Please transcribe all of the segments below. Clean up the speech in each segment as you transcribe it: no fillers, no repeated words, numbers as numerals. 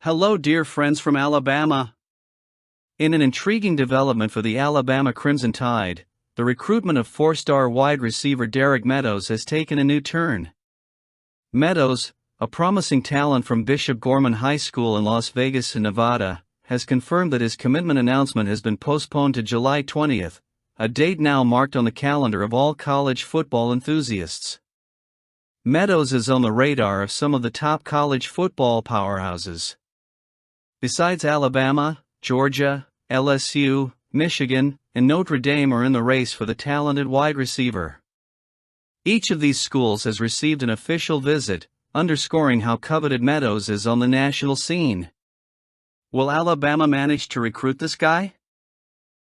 Hello, dear friends from Alabama. In an intriguing development for the Alabama Crimson Tide, the recruitment of four-star wide receiver Derek Meadows has taken a new turn. Meadows, a promising talent from Bishop Gorman High School in Las Vegas, Nevada, has confirmed that his commitment announcement has been postponed to July 20th, a date now marked on the calendar of all college football enthusiasts. Meadows is on the radar of some of the top college football powerhouses. Besides Alabama, Georgia, LSU, Michigan, and Notre Dame are in the race for the talented wide receiver. Each of these schools has received an official visit, underscoring how coveted Meadows is on the national scene. Will Alabama manage to recruit this guy?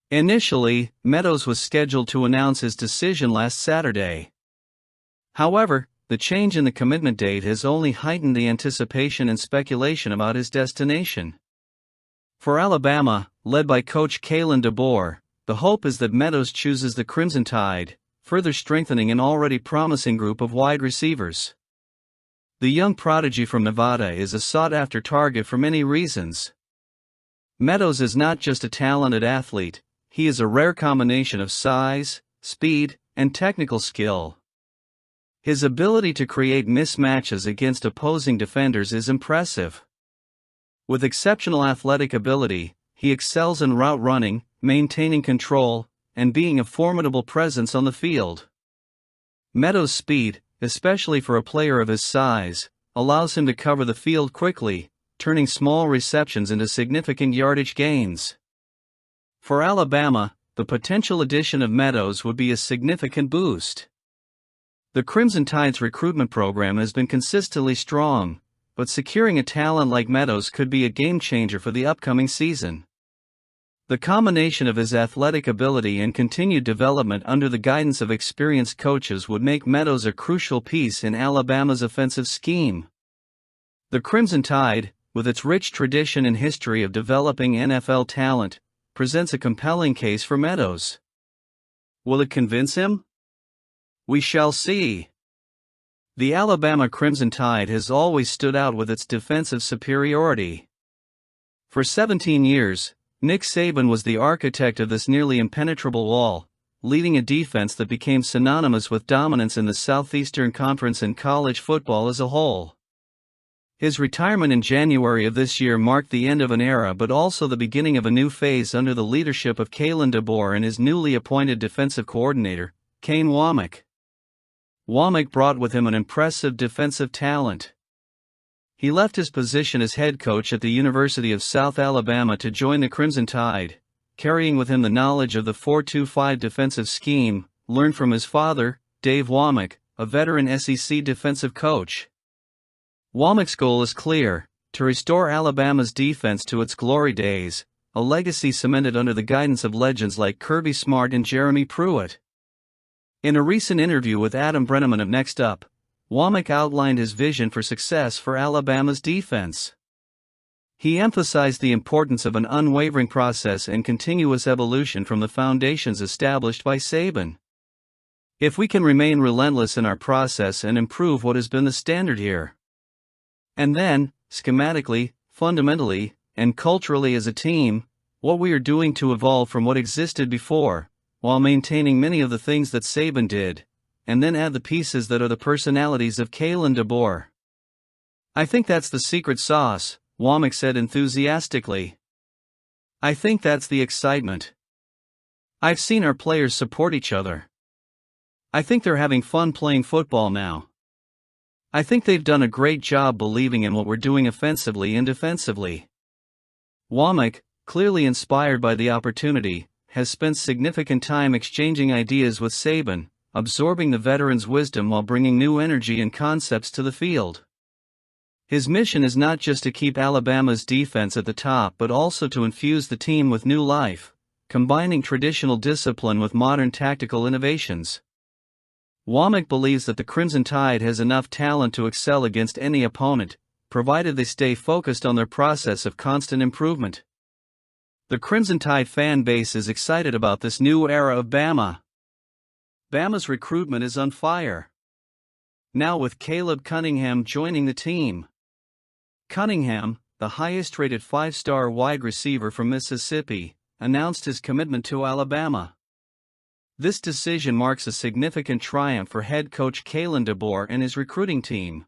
Initially, Meadows was scheduled to announce his decision last Saturday. However, the change in the commitment date has only heightened the anticipation and speculation about his destination. For Alabama, led by coach Kalen DeBoer, the hope is that Meadows chooses the Crimson Tide, further strengthening an already promising group of wide receivers. The young prodigy from Nevada is a sought-after target for many reasons. Meadows is not just a talented athlete, he is a rare combination of size, speed, and technical skill. His ability to create mismatches against opposing defenders is impressive. With exceptional athletic ability, he excels in route running, maintaining control, and being a formidable presence on the field. Meadows' speed, especially for a player of his size, allows him to cover the field quickly, turning small receptions into significant yardage gains. For Alabama, the potential addition of Meadows would be a significant boost. The Crimson Tide's recruitment program has been consistently strong, but securing a talent like Meadows could be a game-changer for the upcoming season. The combination of his athletic ability and continued development under the guidance of experienced coaches would make Meadows a crucial piece in Alabama's offensive scheme. The Crimson Tide, with its rich tradition and history of developing NFL talent, presents a compelling case for Meadows. Will it convince him? We shall see. The Alabama Crimson Tide has always stood out with its defensive superiority. For 17 years, Nick Saban was the architect of this nearly impenetrable wall, leading a defense that became synonymous with dominance in the Southeastern Conference and college football as a whole. His retirement in January of this year marked the end of an era but also the beginning of a new phase under the leadership of Kalen DeBoer and his newly appointed defensive coordinator, Kane Wommack. Wommack brought with him an impressive defensive talent. He left his position as head coach at the University of South Alabama to join the Crimson Tide, carrying with him the knowledge of the 4-2-5 defensive scheme, learned from his father, Dave Wommack, a veteran SEC defensive coach. Wommack's goal is clear: to restore Alabama's defense to its glory days, a legacy cemented under the guidance of legends like Kirby Smart and Jeremy Pruitt. In a recent interview with Adam Brenneman of Next Up, Wommack outlined his vision for success for Alabama's defense. He emphasized the importance of an unwavering process and continuous evolution from the foundations established by Saban. If we can remain relentless in our process and improve what has been the standard here, and then, schematically, fundamentally, and culturally as a team, what we are doing to evolve from what existed before, while maintaining many of the things that Saban did, and then add the pieces that are the personalities of Kalen DeBoer. I think that's the secret sauce, Wommack said enthusiastically. I think that's the excitement. I've seen our players support each other. I think they're having fun playing football now. I think they've done a great job believing in what we're doing offensively and defensively. Wommack, clearly inspired by the opportunity, has spent significant time exchanging ideas with Saban, absorbing the veteran's wisdom while bringing new energy and concepts to the field. His mission is not just to keep Alabama's defense at the top but also to infuse the team with new life, combining traditional discipline with modern tactical innovations. Wommack believes that the Crimson Tide has enough talent to excel against any opponent, provided they stay focused on their process of constant improvement. The Crimson Tide fan base is excited about this new era of Bama. Bama's recruitment is on fire. Now with Caleb Cunningham joining the team. Cunningham, the highest-rated 5-star wide receiver from Mississippi, announced his commitment to Alabama. This decision marks a significant triumph for head coach Kalen DeBoer and his recruiting team.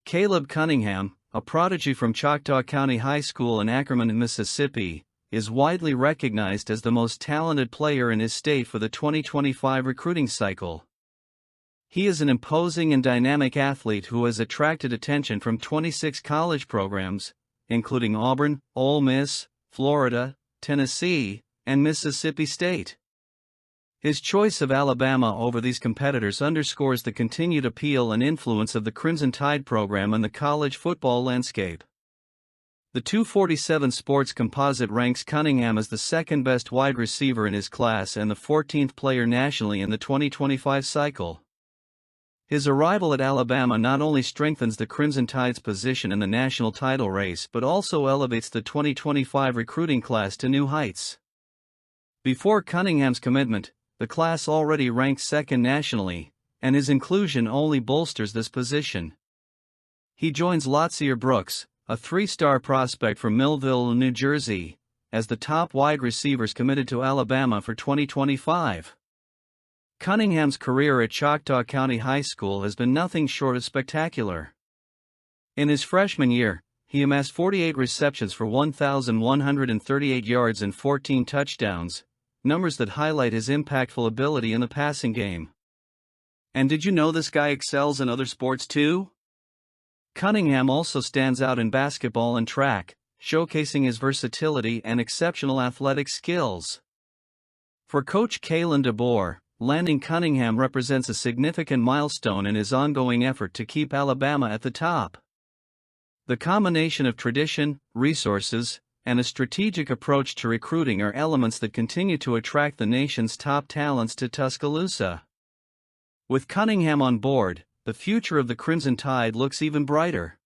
Caleb Cunningham, a prodigy from Choctaw County High School in Ackerman, Mississippi, is widely recognized as the most talented player in his state for the 2025 recruiting cycle. He is an imposing and dynamic athlete who has attracted attention from 26 college programs, including Auburn, Ole Miss, Florida, Tennessee, and Mississippi State. His choice of Alabama over these competitors underscores the continued appeal and influence of the Crimson Tide program on the college football landscape. The 247 Sports Composite ranks Cunningham as the second-best wide receiver in his class and the 14th player nationally in the 2025 cycle. His arrival at Alabama not only strengthens the Crimson Tide's position in the national title race but also elevates the 2025 recruiting class to new heights. Before Cunningham's commitment, the class already ranked second nationally, and his inclusion only bolsters this position. He joins Lotzier Brooks, a 3-star prospect from Millville, New Jersey, as the top wide receivers committed to Alabama for 2025. Cunningham's career at Choctaw County High School has been nothing short of spectacular. In his freshman year, he amassed 48 receptions for 1,138 yards and 14 touchdowns, numbers that highlight his impactful ability in the passing game. And did you know this guy excels in other sports too? Cunningham also stands out in basketball and track, showcasing his versatility and exceptional athletic skills. For Coach Kalen DeBoer, landing Cunningham represents a significant milestone in his ongoing effort to keep Alabama at the top. The combination of tradition, resources, and a strategic approach to recruiting are elements that continue to attract the nation's top talents to Tuscaloosa. With Cunningham on board, the future of the Crimson Tide looks even brighter.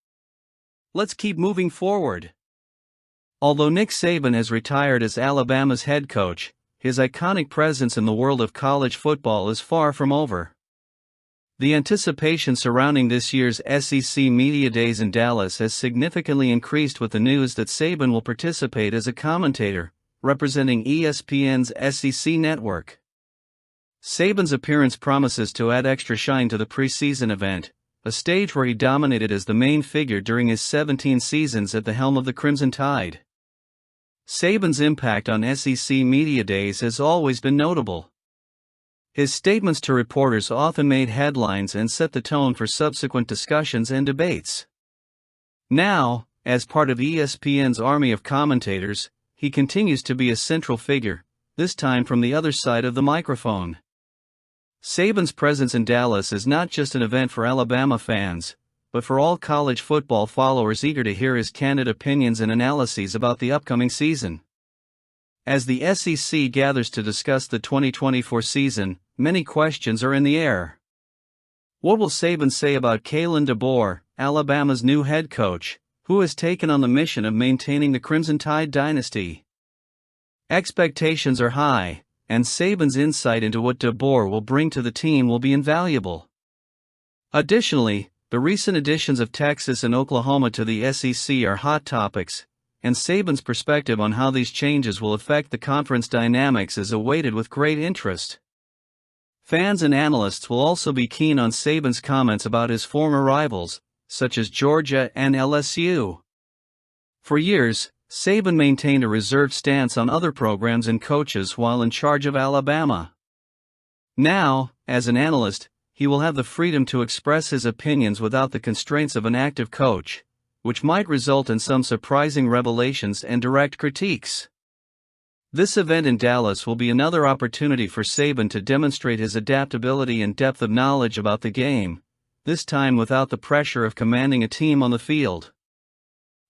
Let's keep moving forward. Although Nick Saban has retired as Alabama's head coach, his iconic presence in the world of college football is far from over. The anticipation surrounding this year's SEC Media Days in Dallas has significantly increased with the news that Saban will participate as a commentator, representing ESPN's SEC network. Saban's appearance promises to add extra shine to the preseason event, a stage where he dominated as the main figure during his 17 seasons at the helm of the Crimson Tide. Saban's impact on SEC Media Days has always been notable. His statements to reporters often made headlines and set the tone for subsequent discussions and debates. Now, as part of ESPN's army of commentators, he continues to be a central figure, this time from the other side of the microphone. Saban's presence in Dallas is not just an event for Alabama fans, but for all college football followers eager to hear his candid opinions and analyses about the upcoming season. As the SEC gathers to discuss the 2024 season, many questions are in the air. What will Saban say about Kalen DeBoer, Alabama's new head coach, who has taken on the mission of maintaining the Crimson Tide dynasty? Expectations are high, and Saban's insight into what DeBoer will bring to the team will be invaluable. Additionally, the recent additions of Texas and Oklahoma to the SEC are hot topics, and Saban's perspective on how these changes will affect the conference dynamics is awaited with great interest. Fans and analysts will also be keen on Saban's comments about his former rivals, such as Georgia and LSU. For years, Saban maintained a reserved stance on other programs and coaches while in charge of Alabama. Now, as an analyst, he will have the freedom to express his opinions without the constraints of an active coach, which might result in some surprising revelations and direct critiques. This event in Dallas will be another opportunity for Saban to demonstrate his adaptability and depth of knowledge about the game, this time without the pressure of commanding a team on the field.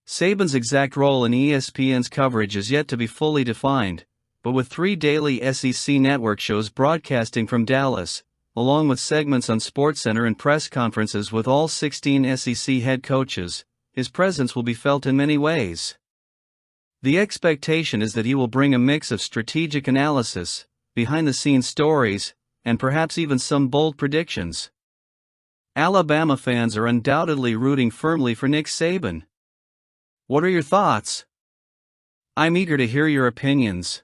Saban's exact role in ESPN's coverage is yet to be fully defined, but with 3 daily SEC network shows broadcasting from Dallas, along with segments on SportsCenter and press conferences with all 16 SEC head coaches, his presence will be felt in many ways. The expectation is that he will bring a mix of strategic analysis, behind-the-scenes stories, and perhaps even some bold predictions. Alabama fans are undoubtedly rooting firmly for Nick Saban. What are your thoughts? I'm eager to hear your opinions.